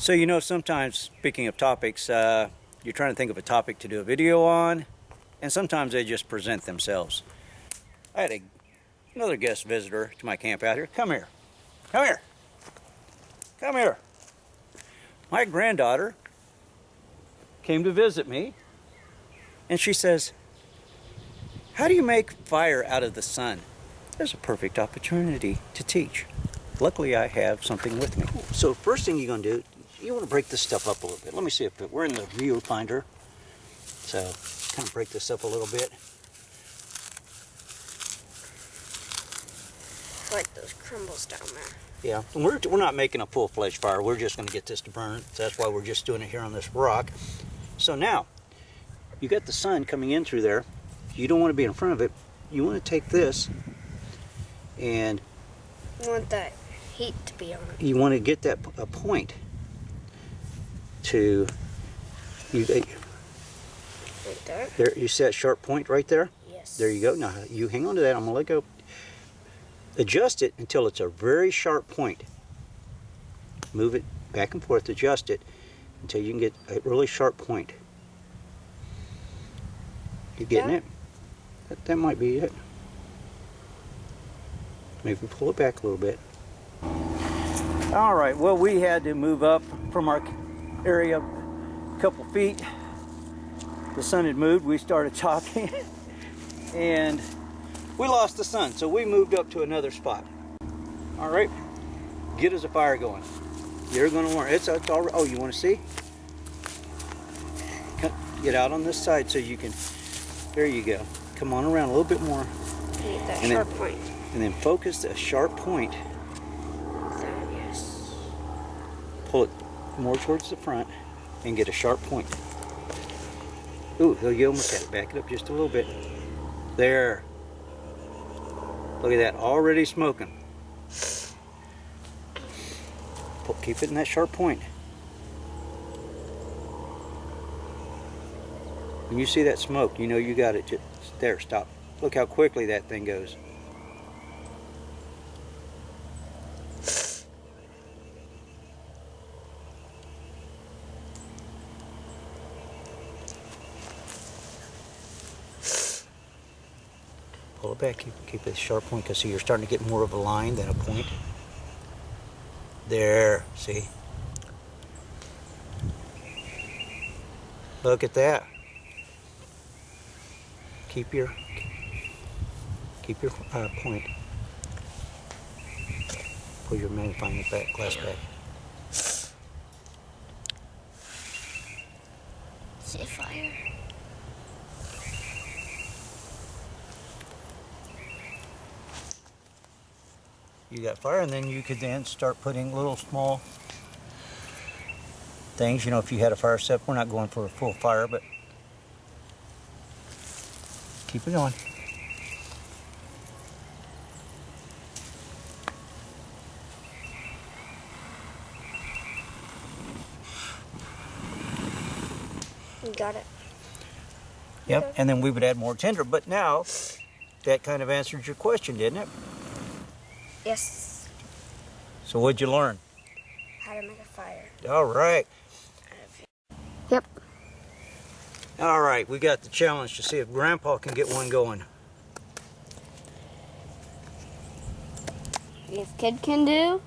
So you know, sometimes, speaking of topics, you're trying to think of a topic to do a video on, and sometimes they just present themselves. I had another guest visitor to my camp out here. Come here. Come here. Come here. My granddaughter came to visit me, and she says, "How do you make fire out of the sun?" There's a perfect opportunity to teach. Luckily, I have something with me. So first thing you're going to do, you want to break this stuff up a little bit. Let me see if we're in the viewfinder. So kind of break this up a little bit. I like those crumbles down there. Yeah, and we're not making a full-fledged fire. We're just going to get this to burn. So that's why we're just doing it here on this rock. So now, you got the sun coming in through there. You don't want to be in front of it. You want to take this and You want that heat to be on it. you want to get that a point to you. Right there? There, you see that sharp point right there? Yes. There you go. Now you hang on to that. I'm gonna let go. Adjust it until it's a very sharp point. Move it back and forth. Adjust it until you can get a really sharp point. You getting it? That might be it. Maybe pull it back a little bit. All right. Well, we had to move up from our area a couple feet. The sun had moved. We started talking, and we lost the sun, so we moved up to another spot. All right. Get us a fire going. You're going to learn. It's all. Oh, you want to see? Get out on this side so you can. There you go. Come on around a little bit more. Need that sharp point. And then focus a sharp point. There, yes. Pull it more towards the front and get a sharp point. Ooh, you almost got it. Back it up just a little bit. There. Look at that, already smoking. Keep it in that sharp point. When you see that smoke, you know you got it. Just there, stop. Look how quickly that thing goes. Pull it back, keep it a sharp point, because see, you're starting to get more of a line than a point. There, see? Look at that. Keep your point. Pull your magnifying glass back. See fire? You got fire, and then you could then start putting little small things. You know, if you had a fire set, we're not going for a full fire, but keep it going. You got it. Yep, Okay. and then we would add more tinder. But now, that kind of answered your question, didn't it? Yes. So what'd you learn? How to make a fire. All right. Yep. All right, we got the challenge to see if Grandpa can get one going. If kid can do,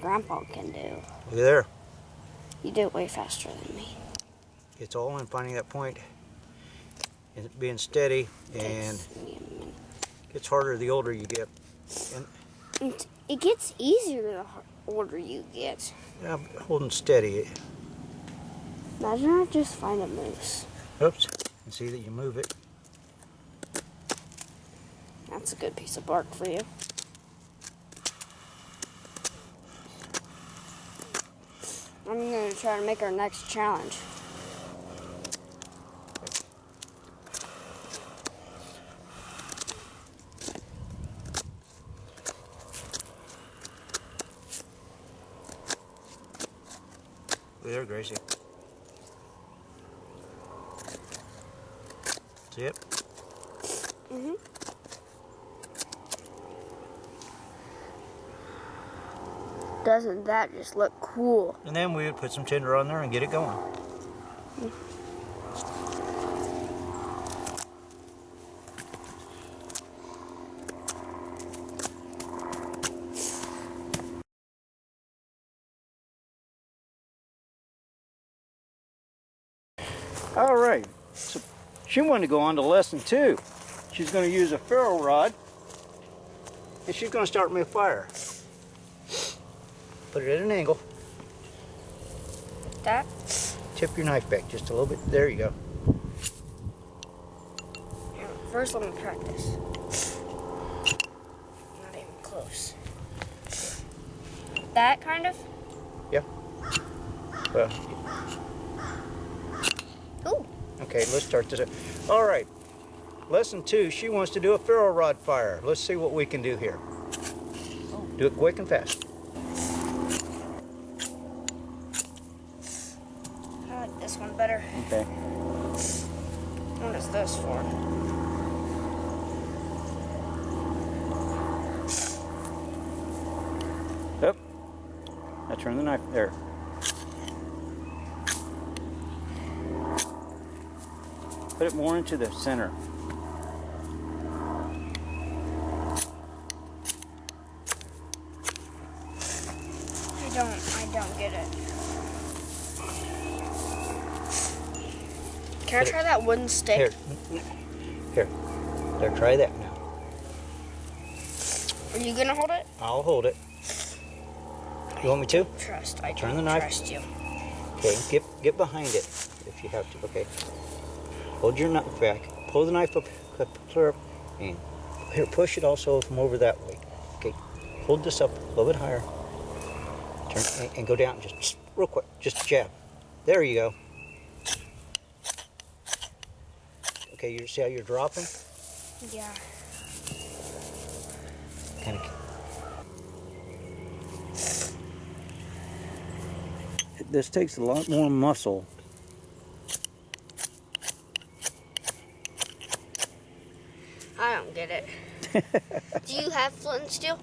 Grandpa can do. Look there. You do it way faster than me. It's all in finding that point and being steady, and Takes me a minute. it gets harder the older you get. And It gets easier the older you get. yeah, holding steady. Imagine I just find a moose. Oops, and see that you move it. That's a good piece of bark for you. I'm going to try to make our next challenge. Look there, Gracie. See it? Mm-hmm. Doesn't that just look cool? And then we would put some tinder on there and get it going. All right, so she wanted to go on to lesson 2. She's going to use a ferro rod, and she's going to start me a fire. Put it at an angle. That? Tip your knife back just a little bit. There you go. First, let me try this. Not even close. That kind of? Yeah. Well. Ooh. Okay, let's start this. All right. Lesson 2, she wants to do a ferro rod fire. Let's see what we can do here. Do it quick and fast. I like this one better. Okay. What is this for? Up. Now turn the knife there. Put it more into the center. I don't get it. Can I try that wooden stick? Here. There, try that now. Are you gonna hold it? I'll hold it. You want me to? I Turn the knife. trust you. Okay, get behind it if you have to. Okay. Hold your knife back. Pull the knife up, clear up, and here, push it also from over that way. Okay. Hold this up a little bit higher. Turn and go down just real quick. Just jab. There you go. Okay, you see how you're dropping? Yeah. Kind of. This takes a lot more muscle. I don't get it. Do you have flint and steel?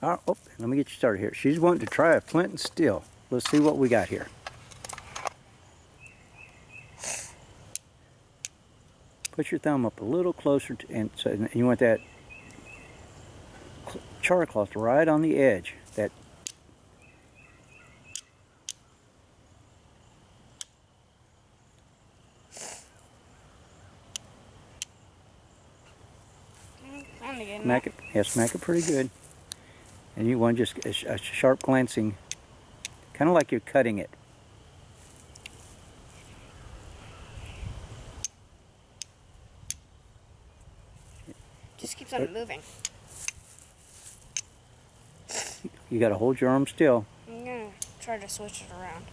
Oh, let me get you started here. She's wanting to try a flint and steel. Let's see what we got here. Put your thumb up a little closer to, and so you want that char cloth right on the edge. That smack it. Yeah, smack it pretty good. And you want just a sharp glancing, kind of like you're cutting it. Just keeps on moving. You got to hold your arm still. I'm gonna try to switch it around.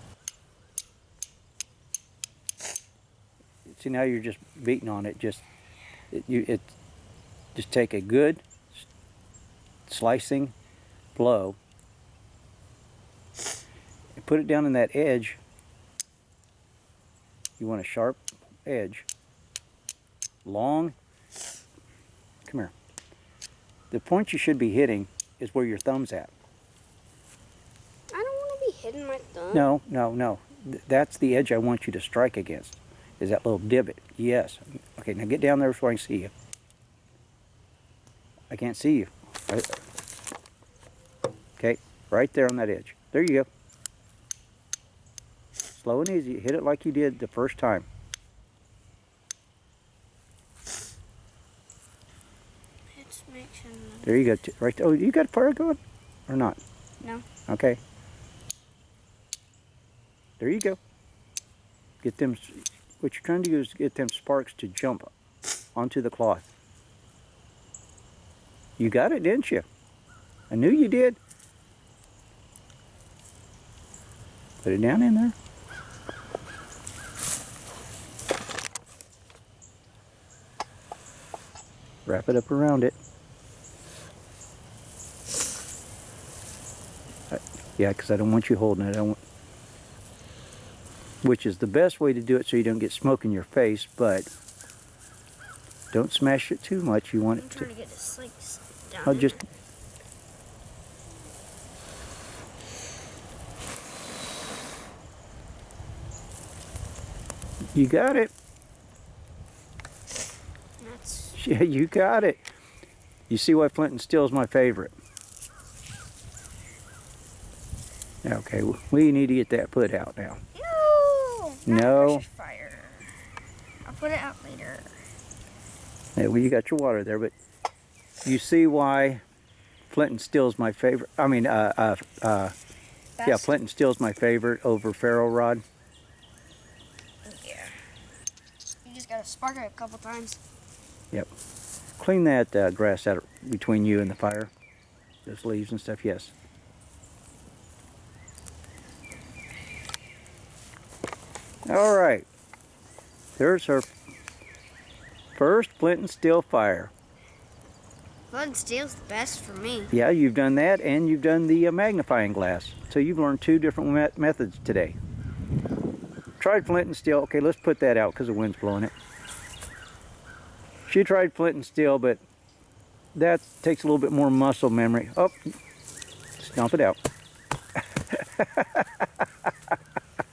See, now you're just beating on it. Just take a good slicing blow and put it down in that edge. You want a sharp edge, long. Come here. The point you should be hitting is where your thumb's at. I don't want to be hitting my thumb. No. That's the edge I want you to strike against. Is that little divot? Yes. Okay, now get down there so I can see you. I can't see you. Okay, right there on that edge. There you go. Slow and easy. Hit it like you did the first time. It's making... There you go. Right there. Oh, you got fire going? Or not? No. Okay. There you go. Get them... What you're trying to do is get them sparks to jump onto the cloth. You got it, didn't you? I knew you did. Put it down in there. Wrap it up around it. Yeah, because I don't want you holding it. I don't want... Which is the best way to do it so you don't get smoke in your face, but Don't smash it too much. You want I'm it trying to. to get this like down. I'll just. You got it. That's... Yeah, you got it. You see why flint and steel is my favorite. Okay, we need to get that put out now. No! No. Pressure fire. I'll put it out later. Yeah, well, you got your water there, but you see why flint and steel is my favorite. I mean, yeah, flint and steel is my favorite over ferro rod. Yeah. You just gotta spark it a couple times. Yep. Clean that grass out between you and the fire. Those leaves and stuff, yes. All right. There's our first flint and steel fire. Flint and steel's the best for me. Yeah, you've done that, and you've done the magnifying glass. So you've learned two different methods today. Tried flint and steel. Okay, let's put that out because the wind's blowing it. She tried flint and steel, but that takes a little bit more muscle memory. Oh, stomp it out.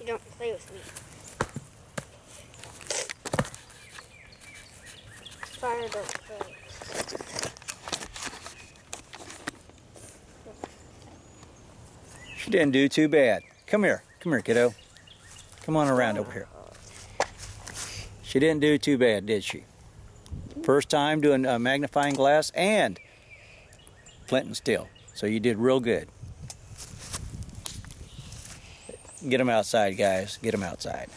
You don't play with me. Fire don't play. She didn't do too bad. Come here, kiddo. Come on around over here. She didn't do too bad, did she? First time doing a magnifying glass and flint and steel. So you did real good. Get them outside, guys. Get them outside.